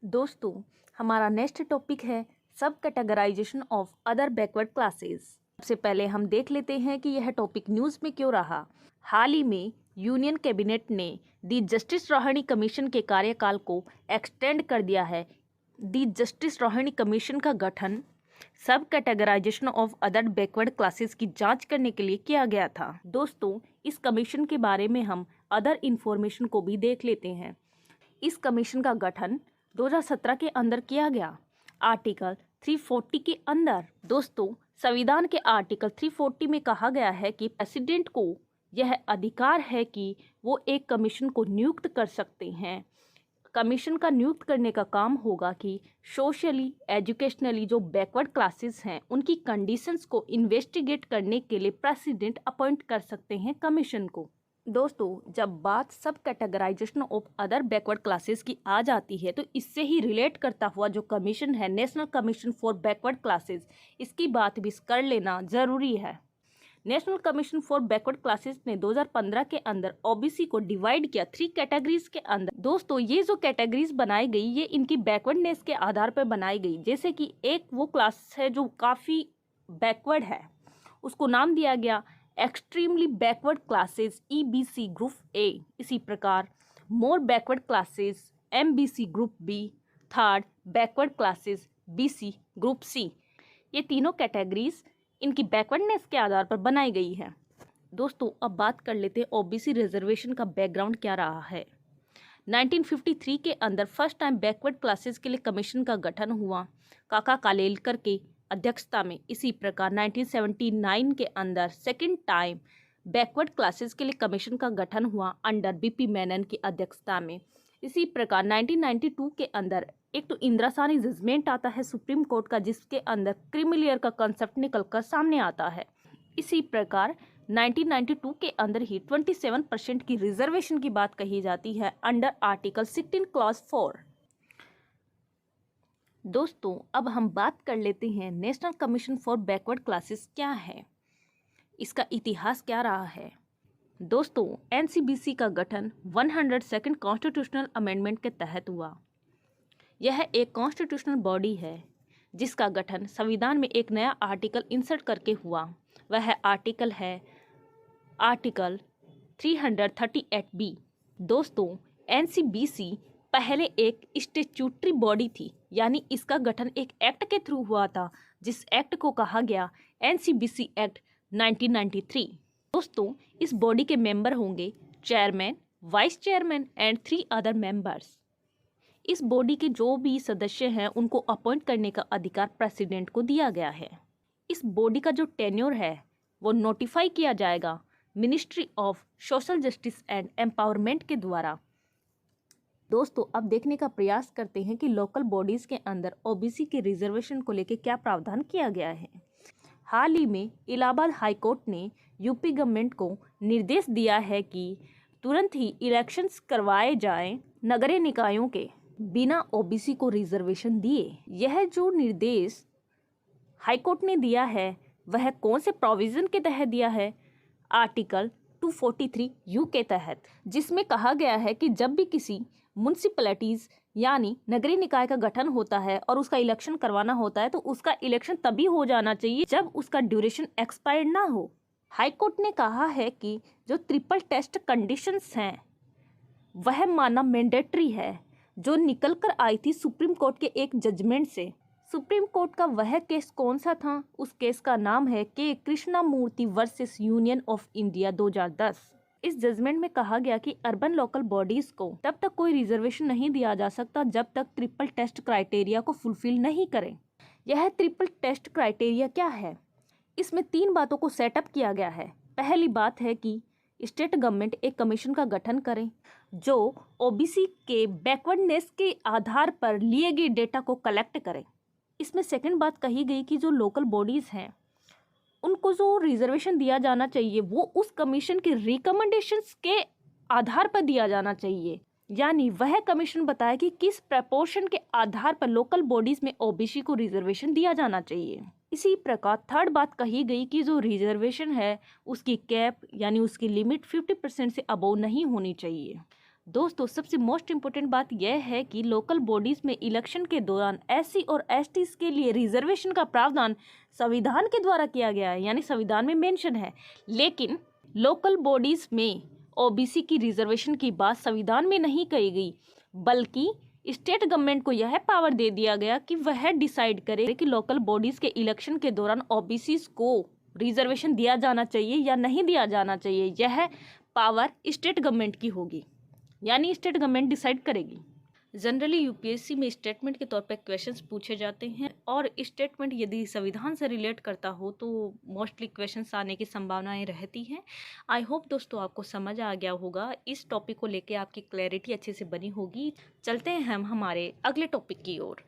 दोस्तों, हमारा next topic है subcategorization of other backward classes. सबसे पहले हम देख लेते हैं कि यह टॉपिक न्यूज़ में क्यों रहा। हाल ही में यूनियन कैबिनेट ने दी जस्टिस रोहिणी कमीशन के कार्यकाल को एक्सटेंड कर दिया है। दी जस्टिस रोहिणी कमीशन का गठन subcategorization of other backward classes की जांच करने के लिए किया गया था। दोस्तों, इस कमीशन के बारे में हम अदर इंफॉर्मेशन को भी देख लेते हैं। इस कमीशन का गठन 2017 के अंदर किया गया, आर्टिकल 340 के अंदर। दोस्तों, संविधान के आर्टिकल 340 में कहा गया है कि प्रेसिडेंट को यह अधिकार है कि वो एक कमीशन को नियुक्त कर सकते हैं। कमीशन का नियुक्त करने का काम होगा कि सोशली एजुकेशनली जो बैकवर्ड क्लासेस हैं उनकी कंडीशंस को इन्वेस्टिगेट करने के लिए प्रेसिडेंट अपॉइंट कर सकते हैं कमीशन को। दोस्तों, जब बात subcategorization of other backward classes की आ जाती है तो इससे ही रिलेट करता हुआ जो कमीशन है national commission for backward classes, इसकी बात भी कर लेना ज़रूरी है। National commission for backward classes ने 2015 के अंदर ओबीसी को डिवाइड किया 3 कैटेगरीज के अंदर। दोस्तों, ये जो कैटेगरीज बनाई गई ये इनकी बैकवर्डनेस के आधार पर बनाई गई। जैसे कि एक वो क्लास है जो काफ़ी बैकवर्ड है, उसको नाम दिया गया extremely backward classes EBC group A। इसी प्रकार more backward classes MBC group B, third backward classes BC group C। ये तीनों कैटेगरीज इनकी बैकवर्डनेस के आधार पर बनाई गई है। दोस्तों, अब बात कर लेते हैं OBC रिजर्वेशन का बैकग्राउंड क्या रहा है। 1953 के अंदर फर्स्ट टाइम बैकवर्ड क्लासेस के लिए कमीशन का गठन हुआ काका कालेलकर के अध्यक्षता में। इसी प्रकार 1979 के अंदर सेकेंड टाइम बैकवर्ड क्लासेस के लिए कमीशन का गठन हुआ अंडर BP मेनन की अध्यक्षता में। इसी प्रकार 1992 के अंदर एक तो इंदिरासानी जजमेंट आता है सुप्रीम कोर्ट का, जिसके अंदर क्रीमिलियर का कंसेप्ट निकलकर सामने आता है। इसी प्रकार 1992 के अंदर ही 27% की रिजर्वेशन की बात कही जाती है अंडर आर्टिकल 16 क्लॉज 4। दोस्तों, अब हम बात कर लेते हैं national commission for backward classes क्या है, इसका इतिहास क्या रहा है। दोस्तों, NCBC का गठन 102nd कॉन्स्टिट्यूशनल अमेंडमेंट के तहत हुआ। यह एक कॉन्स्टिट्यूशनल बॉडी है जिसका गठन संविधान में एक नया आर्टिकल इंसर्ट करके हुआ। वह आर्टिकल है आर्टिकल 338B। दोस्तों, NCBC पहले एक स्टैट्यूटरी बॉडी थी, यानी इसका गठन एक एक्ट के थ्रू हुआ था, जिस एक्ट को कहा गया NCBC एक्ट 1993। दोस्तों, इस बॉडी के मेंबर होंगे chairman, vice chairman and 3 other members. इस बॉडी के जो भी सदस्य हैं उनको अपॉइंट करने का अधिकार प्रेसिडेंट को दिया गया है। इस बॉडी का जो टेन्योर है वो नोटिफाई किया जाएगा ministry of social justice and empowerment के द्वारा। दोस्तों, अब देखने का प्रयास करते हैं कि लोकल बॉडीज़ के अंदर OBC के रिजर्वेशन को लेकर क्या प्रावधान किया गया है। हाल ही में इलाहाबाद हाई कोर्ट ने यूपी गवर्नमेंट को निर्देश दिया है कि तुरंत ही इलेक्शंस करवाए जाएं नगरीय निकायों के बिना OBC को रिजर्वेशन दिए। यह जो निर्देश हाई कोर्ट ने दिया है वह कौन से प्रोविज़न के तहत दिया है? आर्टिकल 243U के तहत, जिसमें कहा गया है कि जब भी किसी म्युनिसिपैलिटीज़ यानी नगरीय निकाय का गठन होता है और उसका इलेक्शन करवाना होता है तो उसका इलेक्शन तभी हो जाना चाहिए जब उसका ड्यूरेशन एक्सपायर्ड ना हो। हाई कोर्ट ने कहा है कि जो ट्रिपल टेस्ट कंडीशंस हैं वह मानना मैंडेटरी है, जो निकल कर आई थी सुप्रीम कोर्ट के एक जजमेंट से। सुप्रीम कोर्ट का वह केस कौन सा था? उस केस का नाम है के Krishnamurthy versus union of India 2010। इस जजमेंट में कहा गया कि अर्बन लोकल बॉडीज को तब तक कोई रिजर्वेशन नहीं दिया जा सकता जब तक ट्रिपल टेस्ट क्राइटेरिया को फुलफिल नहीं करें। यह ट्रिपल टेस्ट क्राइटेरिया क्या है? इसमें 3 बातों को सेटअप किया गया है। पहली बात है कि स्टेट गवर्नमेंट एक कमीशन का गठन करें जो OBC के बैकवर्डनेस के आधार पर लिए गए डेटा को कलेक्ट करे। इसमें सेकंड बात कही गई कि जो लोकल बॉडीज़ हैं उनको जो रिजर्वेशन दिया जाना चाहिए वो उस कमीशन के रिकमेंडेशंस के आधार पर दिया जाना चाहिए, यानी वह कमीशन बताए कि किस प्रपोर्शन के आधार पर लोकल बॉडीज़ में OBC को रिजर्वेशन दिया जाना चाहिए। इसी प्रकार थर्ड बात कही गई कि जो रिजर्वेशन है उसकी कैप यानी उसकी लिमिट 50% से अबव नहीं होनी चाहिए। दोस्तों सबसे मोस्ट इम्पोर्टेंट बात यह है कि लोकल बॉडीज में इलेक्शन के दौरान एससी और एसटी के लिए रिजर्वेशन का प्रावधान संविधान के द्वारा किया गया है, यानी संविधान में मेंशन है। लेकिन लोकल बॉडीज में ओबीसी की रिजर्वेशन की बात संविधान में नहीं कही गई, बल्कि स्टेट गवर्नमेंट को यह पावर दे दिया गया कि वह डिसाइड करे कि लोकल बॉडीज के इलेक्शन के दौरान ओबीसी को रिजर्वेशन दिया जाना चाहिए या नहीं दिया जाना चाहिए। यह पावर स्टेट गवर्नमेंट की होगी, यानी स्टेट गवर्नमेंट डिसाइड करेगी। जनरली यूपीएससी में स्टेटमेंट के तौर पे क्वेश्चंस पूछे जाते हैं और स्टेटमेंट यदि संविधान से रिलेट करता हो तो मोस्टली क्वेश्चंस आने की संभावनाएं रहती हैं। आई होप दोस्तों आपको समझ आ गया होगा, इस टॉपिक को लेके आपकी क्लैरिटी अच्छे से बनी होगी। चलते हैं हम हमारे अगले टॉपिक की ओर।